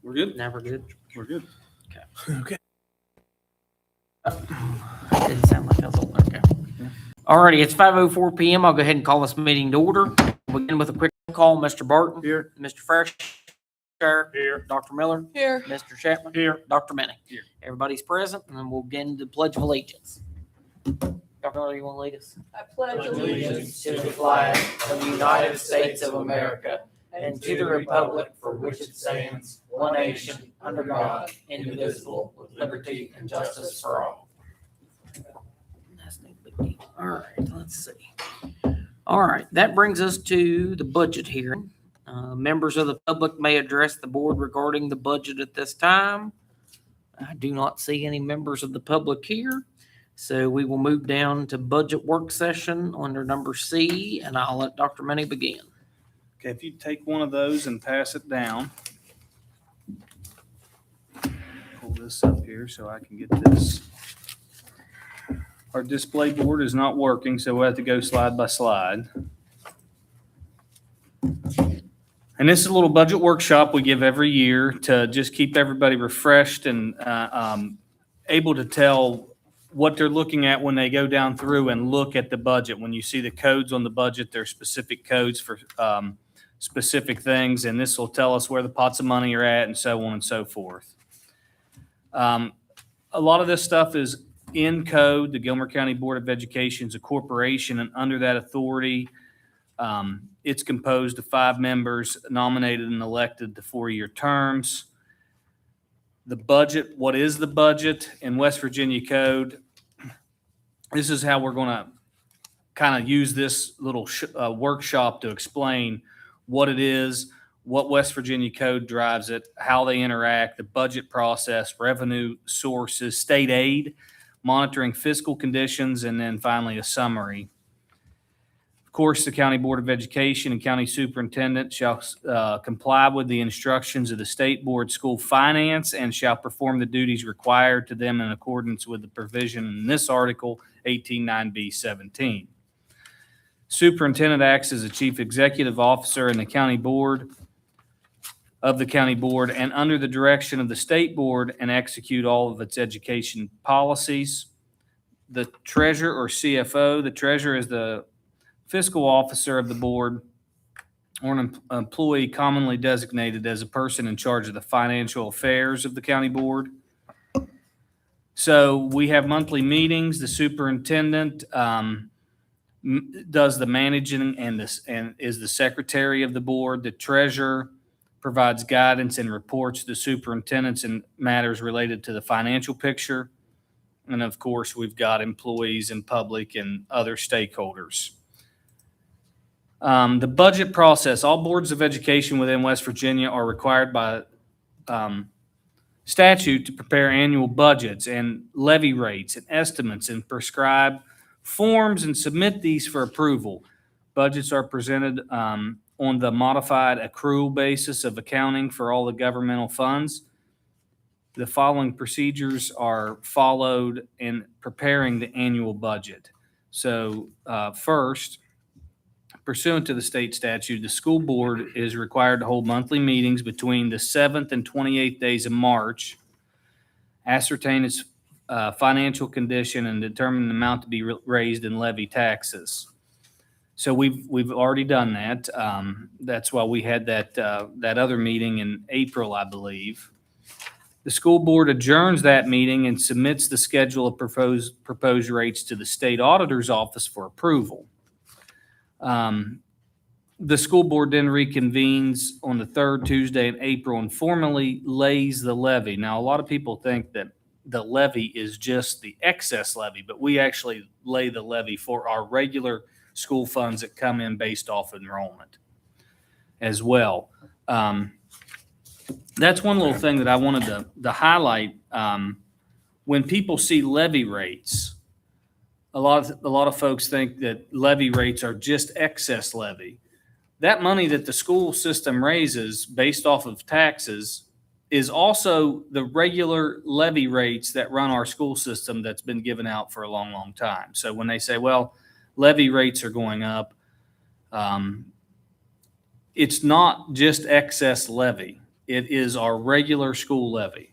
We're good? Now we're good? We're good. Okay. Didn't sound like I was on there. Okay. Alrighty, it's 5:04 p.m. I'll go ahead and call this meeting to order. We'll begin with a quick call. Mr. Barton. Here. Mr. Freshshire. Here. Dr. Miller. Here. Mr. Chapman. Here. Dr. Manning. Here. Everybody's present, and then we'll begin the Pledge of Allegiance. Dr. Miller, you want to lead us? I pledge allegiance to the flag of the United States of America and to the republic for which it stands, one nation, under God, indivisible, with liberty and justice for all. That's no big deal. All right, let's see. All right, that brings us to the budget hearing. Members of the public may address the board regarding the budget at this time. I do not see any members of the public here. So we will move down to budget work session under number C, and I'll let Dr. Manning begin. Okay, if you take one of those and pass it down. Pull this up here so I can get this. Our display board is not working, so we'll have to go slide by slide. And this is a little budget workshop we give every year to just keep everybody refreshed and able to tell what they're looking at when they go down through and look at the budget. When you see the codes on the budget, there's specific codes for specific things, and this will tell us where the pots of money are at and so on and so forth. A lot of this stuff is in code. The Gilmer County Board of Education is a corporation, and under that authority, it's composed of 5 members nominated and elected to 4-year terms. The budget, what is the budget in West Virginia code? This is how we're going to kind of use this little workshop to explain what it is, what West Virginia code drives it, how they interact, the budget process, revenue sources, state aid, monitoring fiscal conditions, and then finally a summary. Of course, the County Board of Education and County Superintendent shall comply with the instructions of the State Board School Finance and shall perform the duties required to them in accordance with the provision in this Article 18.9B.17. Superintendent acts as the Chief Executive Officer in the County Board of the County Board and under the direction of the State Board and execute all of its education policies. The Treasurer or CFO, the Treasurer is the fiscal officer of the board or an employee commonly designated as a person in charge of the financial affairs of the county board. So we have monthly meetings. The superintendent does the managing and is the secretary of the board. The treasurer provides guidance and reports to the superintendents in matters related to the financial picture. And of course, we've got employees and public and other stakeholders. The budget process, all boards of education within West Virginia are required by statute to prepare annual budgets and levy rates and estimates and prescribe forms and submit these for approval. Budgets are presented on the modified accrual basis of accounting for all the governmental funds. The following procedures are followed in preparing the annual budget. So first, pursuant to the state statute, the school board is required to hold monthly meetings between the 7th and 28th days of March, ascertain its financial condition, and determine the amount to be raised and levy taxes. So we've already done that. That's why we had that other meeting in April, I believe. The school board adjourns that meeting and submits the schedule of proposed rates to the state auditor's office for approval. The school board then reconvenes on the 3rd Tuesday in April and formally lays the levy. Now, a lot of people think that the levy is just the excess levy, but we actually lay the levy for our regular school funds that come in based off enrollment as well. That's one little thing that I wanted to highlight. When people see levy rates, a lot of folks think that levy rates are just excess levy. That money that the school system raises based off of taxes is also the regular levy rates that run our school system that's been given out for a long, long time. So when they say, well, levy rates are going up, it's not just excess levy. It is our regular school levy.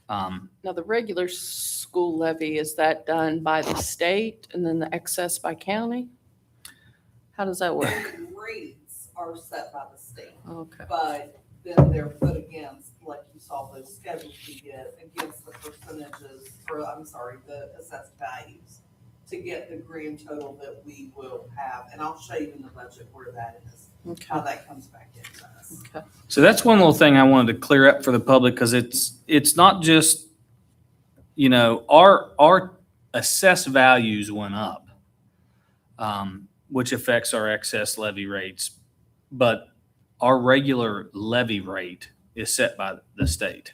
Now, the regular school levy, is that done by the state and then the excess by county? How does that work? Rates are set by the state, Okay. but then they're put against, like you saw those schedules we get, against the percentages, or I'm sorry, the assessed values to get the grand total that we will have. And I'll show you in the budget where that is, how Okay. that comes back into us. Okay. So that's one little thing I wanted to clear up for the public, because it's not just, our assessed values went up, which affects our excess levy rates, but our regular levy rate is set by the state.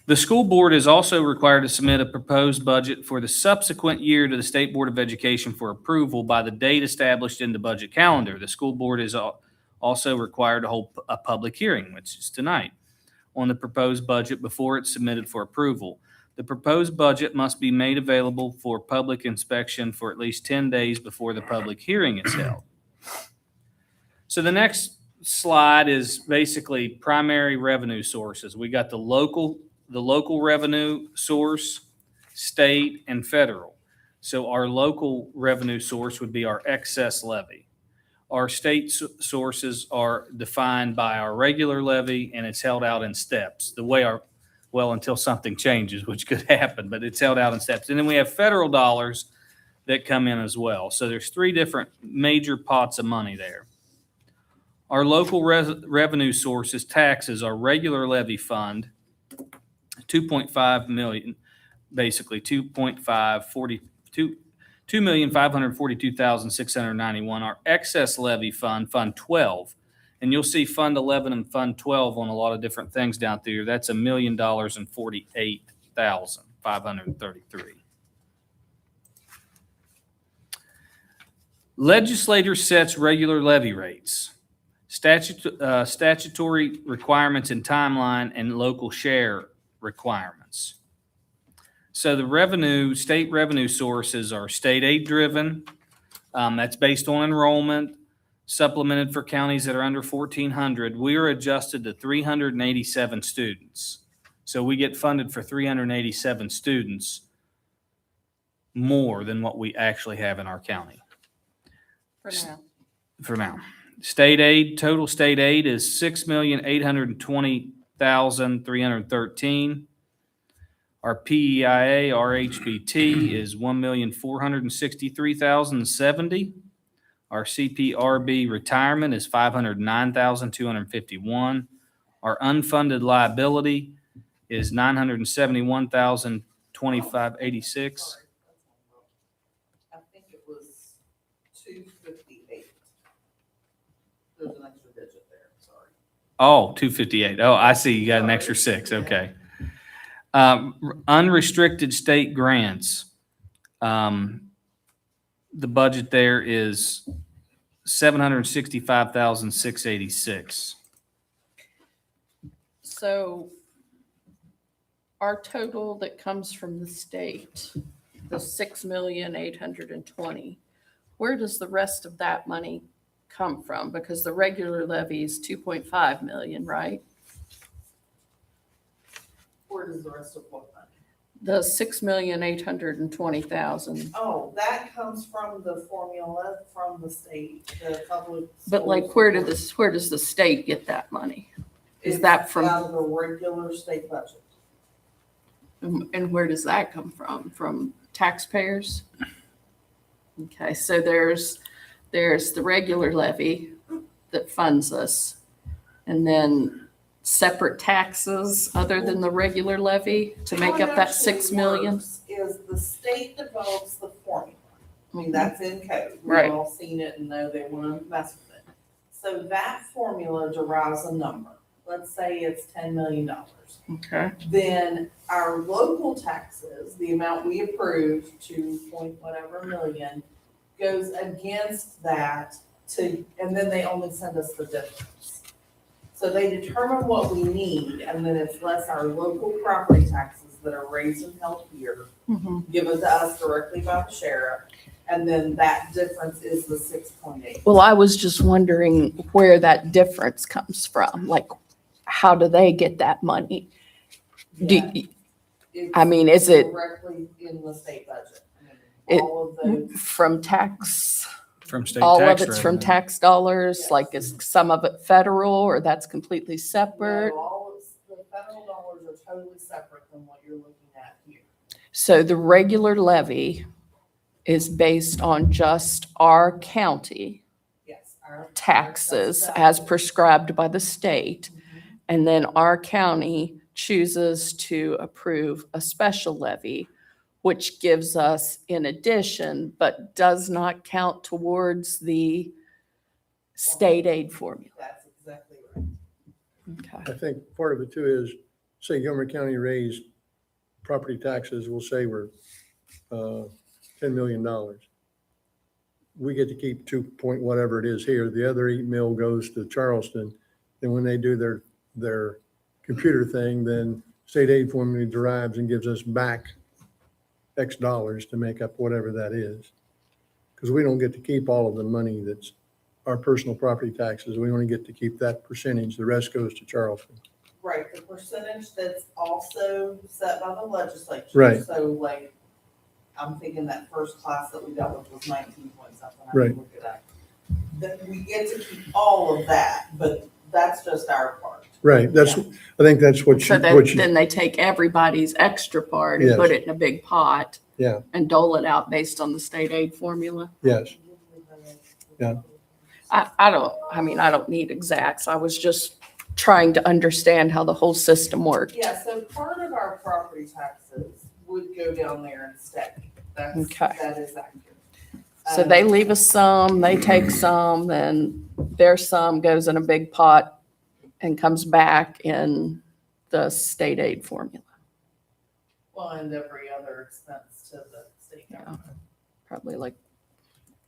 The school board is also required to submit a proposed budget for the subsequent year to the State Board of Education for approval by the date established in the budget calendar. The school board is also required to hold a public hearing, which is tonight, on the proposed budget before it's submitted for approval. The proposed budget must be made available for public inspection for at least 10 days before the public hearing is held. So the next slide is basically primary revenue sources. We got the local revenue source, state, and federal. So our local revenue source would be our excess levy. Our state sources are defined by our regular levy, and it's held out in steps. Until something changes, which could happen, but it's held out in steps. And then we have federal dollars that come in as well. So there's three different major pots of money there. Our local revenue sources, taxes, our regular levy fund, 2.5 million, basically 2,542,691. Our excess levy fund, Fund 12, and you'll see Fund 11 and Fund 12 on a lot of different things down through. That's $1,048,533. Legislature sets regular levy rates, statutory requirements and timeline, and local share requirements. So the state revenue sources are state aid driven. That's based on enrollment, supplemented for counties that are under 1,400. We are adjusted to 387 students. So we get funded for 387 students more than what we actually have in our county. For now. Total state aid is $6,820,313. Our PEIA, RHBT is $1,463,070. Our CPRB retirement is $509,251. Our unfunded liability is $971,025.86. I think it was 258. There's an extra digit there, sorry. Oh, 258. Oh, I see. You got an extra six. Okay. Unrestricted state grants. The budget there is $765,686. So our total that comes from the state, the 6,820,000, where does the rest of that money come from? Because the regular levy is 2.5 million, right? Where does the rest of what money? The 6,820,000. Oh, that comes from the formula from the state, the public. But like, schools. where does the state get that money? Is It's that from- out of the regular state budget. And where does that come from? From taxpayers? Okay, so there's the regular levy that funds us, and then separate taxes other than the regular levy to make How it up that actually 6 million? works Is the state develops the formula. I mean, that's in code. Right. We've all seen it and know they want to mess with it. So that formula derives a number. Let's say it's $10 million. Okay, Then our local taxes, the amount we approved, 2 point whatever million, goes against that and then they only send us the difference. So they determine what we need, and then it's less our local property taxes that are raised and held here, mhm, given to us directly by the sheriff. And then that difference is the 6.8. Well, I was just wondering where that difference comes from. Like, how do they get that money? Yeah, I mean, is it- directly in the state budget? I mean, It- all of those, From tax, From state all tax of it's from revenue. tax dollars? Yes. Like, is some of it federal or that's completely separate? no, all of the federal dollars are totally separate than what you're looking at here. So the regular levy is based on just our county Yes. our taxes taxes. as prescribed by the state. Mhm. And then our county chooses to approve a special levy, which gives us in addition, but does not count towards the state aid formula. That's exactly right. Okay. I think part of it too is, say Gilmer County raised property taxes, we'll say were $10 million. We get to keep 2 point whatever it is here. The other 8 mil goes to Charleston. Then when they do their computer thing, then state aid formula derives and gives us back X dollars to make up whatever that is. Because we don't get to keep all of the money that's our personal property taxes. We only get to keep that percentage. The rest goes to Charleston. Right, the percentage that's also set by the legislature. Right. So like, I'm thinking that first class that we dealt with was 19 point something. I Right. can look it up. That we get to keep all of that, but that's just our part. Right, Yeah. I think that's what So you, then they take everybody's extra part and Yes. put it in a big pot yeah, and dole it out based on the state aid formula. yes. Yeah. I don't need exacts. I was just trying to understand how the whole system worked. Yeah, so part of our property taxes would go down there and stay. Okay. That is accurate. So they leave us some, they take some, then their some goes in a big pot and comes back in the state aid formula. Well, and every other expense to the state government. Probably like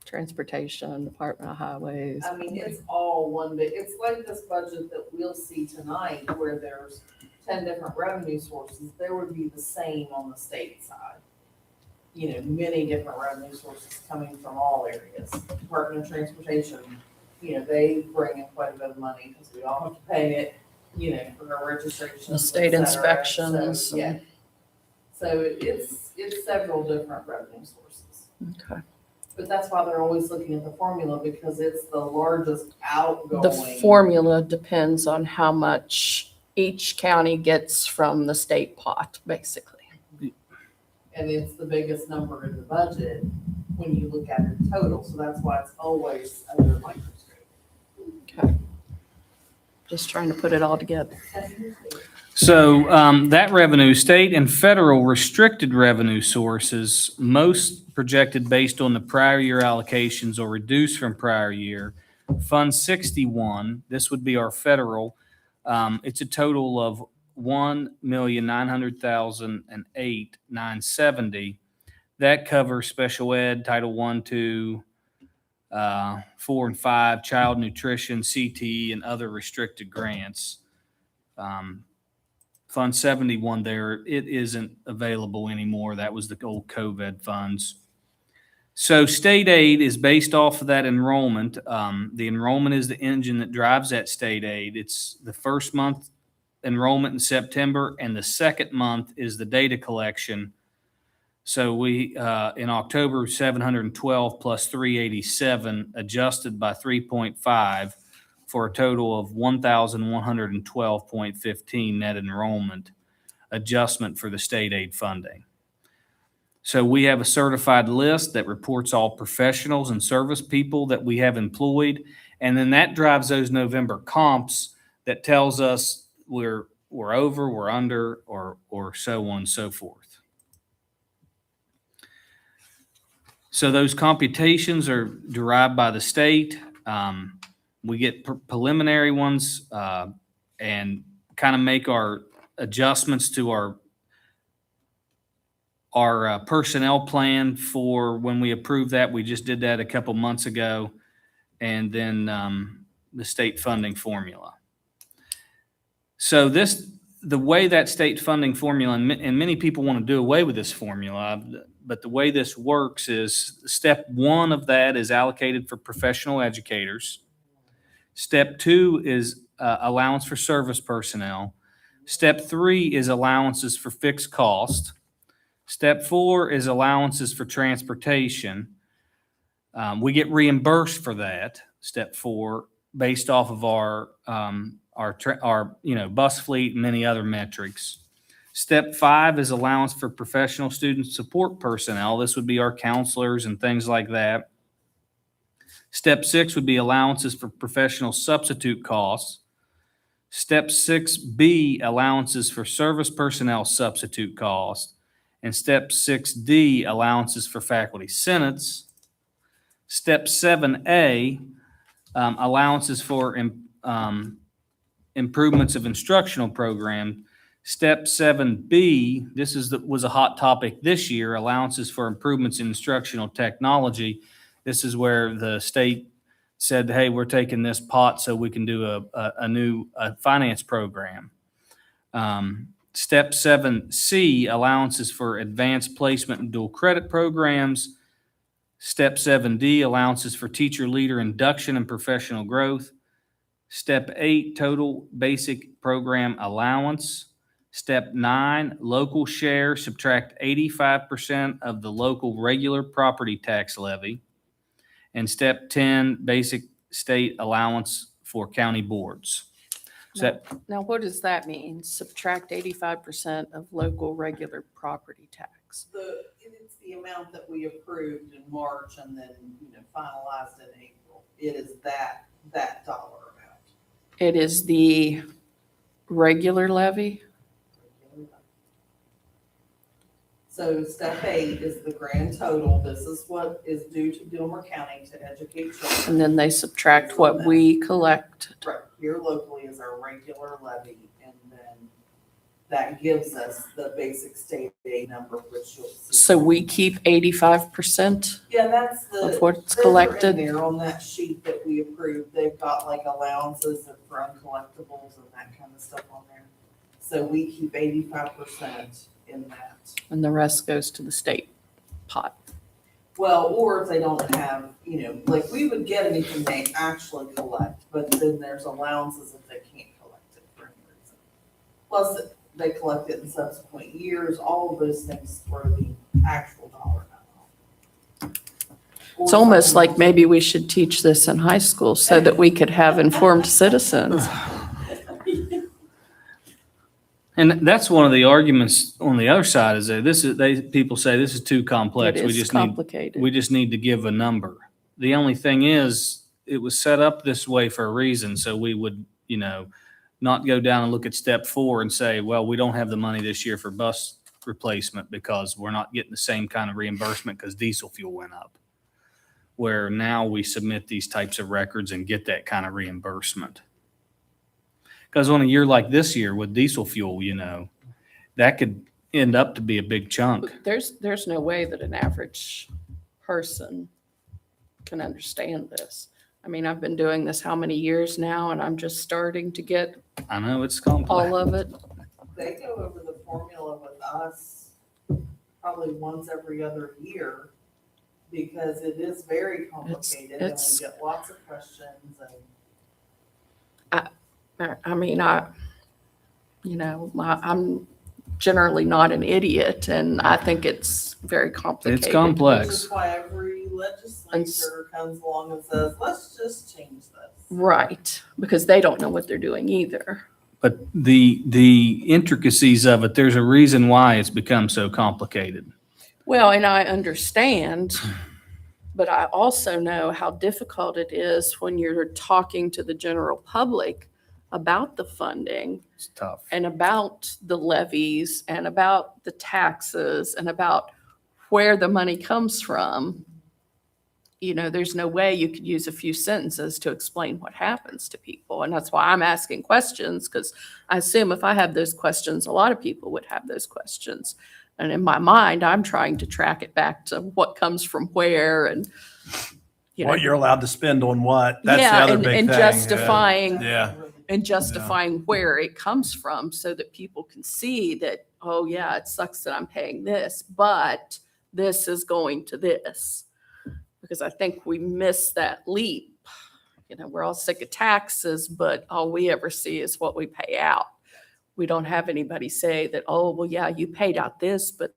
transportation, Department of Highways. I mean, it's all one big, it's like this budget that we'll see tonight where there's 10 different revenue sources. There would be the same on the state side. You know, many different revenue sources coming from all areas. Department of Transportation, you know, they bring in quite a bit of money because we all have to pay it, you know, for our registration. The state inspections. So, yeah. So it's several different revenue sources. Okay. But that's why they're always looking at the formula because it's the largest outgoing. The formula depends on how much each county gets from the state pot, basically. And it's the biggest number in the budget when you look at it total. So that's why it's always under microscope. Okay. Just trying to put it all together. So that revenue, state and federal restricted revenue sources, most projected based on the prior year allocations or reduced from prior year. Fund 61, this would be our federal. It's a total of $1,900,008,970. That covers special ed, Title I, II, 4 and 5, child nutrition, CTE, and other restricted grants. Fund 71 there, it isn't available anymore. That was the old COVID funds. So state aid is based off of that enrollment. The enrollment is the engine that drives that state aid. It's the first month enrollment in September, and the second month is the data collection. So we, in October, 712 plus 387, adjusted by 3.5 for a total of 1,112.15 net enrollment adjustment for the state aid funding. So we have a certified list that reports all professionals and service people that we have employed. And then that drives those November comps that tells us we're over, we're under, or so on and so forth. So those computations are derived by the state. We get preliminary ones and kind of make our adjustments to our personnel plan for when we approve that. We just did that a couple months ago. And then the state funding formula. So this the way that state funding formula, and many people want to do away with this formula, but the way this works is step one of that is allocated for professional educators. Step two is allowance for service personnel. Step three is allowances for fixed cost. Step four is allowances for transportation. We get reimbursed for that, step four, based off of our bus fleet and many other metrics. Step five is allowance for professional student support personnel. This would be our counselors and things like that. Step six would be allowances for professional substitute costs. Step 6B, allowances for service personnel substitute costs. And step 6D, allowances for faculty senates. Step 7A, allowances for improvements of instructional program. Step 7B, was a hot topic this year, allowances for improvements in instructional technology. This is where the state said, hey, we're taking this pot so we can do a new finance program. Step 7C, allowances for advanced placement and dual credit programs. Step 7D, allowances for teacher leader induction and professional growth. Step 8, total basic program allowance. Step 9, local share, subtract 85% of the local regular property tax levy. And step 10, basic state allowance for county boards. Now, what does that mean? Subtract 85% of local regular property tax? It's the amount that we approved in March and then, finalized in April. It is that dollar amount. It is the regular levy? So step 8 is the grand total. This is what is due to Gilmer County to educate children. And then they subtract what we collect. Right, here locally is our regular levy, and then that gives us the basic state aid number, which you'll see. So we keep 85%? Yeah, that's the. Of what's those are collected? in there on that sheet that we approved. They've got like allowances for uncollectibles and that kind of stuff on there. So we keep 85% in that. And the rest goes to the state pot. Well, or if they don't have, like we would get anything they actually collect, but then there's allowances if they can't collect it for any reason. Plus, they collect it in subsequent years, all of those things for the actual dollar amount. It's almost like maybe we should teach this in high school so that we could have informed citizens. And that's one of the arguments on the other side is that people say this is too complex. It is complicated. We just need to give a number. The only thing is, it was set up this way for a reason, so we would, not go down and look at step 4 and say, well, we don't have the money this year for bus replacement because we're not getting the same kind of reimbursement because diesel fuel went up. Where now we submit these types of records and get that kind of reimbursement. Because on a year like this year with diesel fuel, that could end up to be a big chunk. There's no way that an average person can understand this. I mean, I've been doing this how many years now, and I'm just starting to get I know it's complex. all of it. They go over the formula with us probably once every other year because it is very complicated and It's- we get lots of questions and. I mean, I'm generally not an idiot, and I think it's very complicated. It's complex. Which is why every legislature comes along and says, let's just change this. Right, because they don't know what they're doing either. But the intricacies of it, there's a reason why it's become so complicated. Well, and I understand, but I also know how difficult it is when you're talking to the general public about the funding It's tough. and about the levies and about the taxes and about where the money comes from. There's no way you could use a few sentences to explain what happens to people. And that's why I'm asking questions, because I assume if I have those questions, a lot of people would have those questions. And in my mind, I'm trying to track it back to what comes from where and, What you're allowed to spend on what. That's the yeah, other and, big and thing. justifying Yeah. and justifying where it comes from so that people can see that, oh yeah, it sucks that I'm paying this, but this is going to this. Because I think we miss that leap. You know, we're all sick of taxes, but all we ever see is what we pay out. We don't have anybody say that, oh, well, yeah, you paid out this, but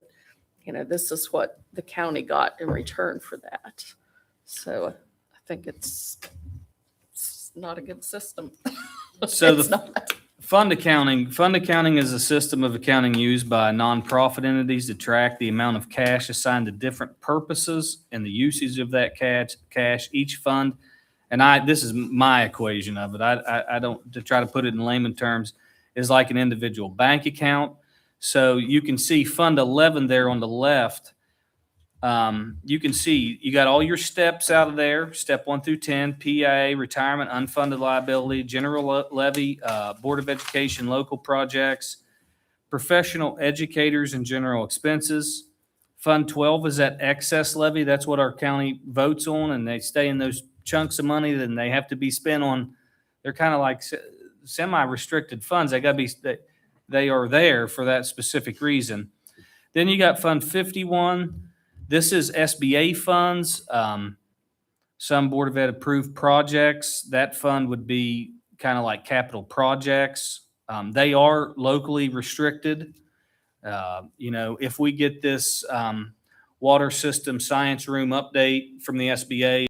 you know, this is what the county got in return for that. So I think it's not a good system. So It's the not. fund accounting is a system of accounting used by nonprofit entities to track the amount of cash assigned to different purposes and the usage of that cash, each fund. And this is my equation of it. I don't, to try to put it in layman terms, is like an individual bank account. So you can see Fund 11 there on the left. You can see you got all your steps out of there, step 1 through 10, PIA, retirement, unfunded liability, general levy, Board of Education, local projects, professional educators and general expenses. Fund 12 is that excess levy. That's what our county votes on, and they stay in those chunks of money. Then they have to be spent on. They're kind of like semi-restricted funds. They are there for that specific reason. Then you got Fund 51. This is SBA funds. Some Board of Ed approved projects. That fund would be kind of like capital projects. They are locally restricted. You know, if we get this water system science room update from the SBA,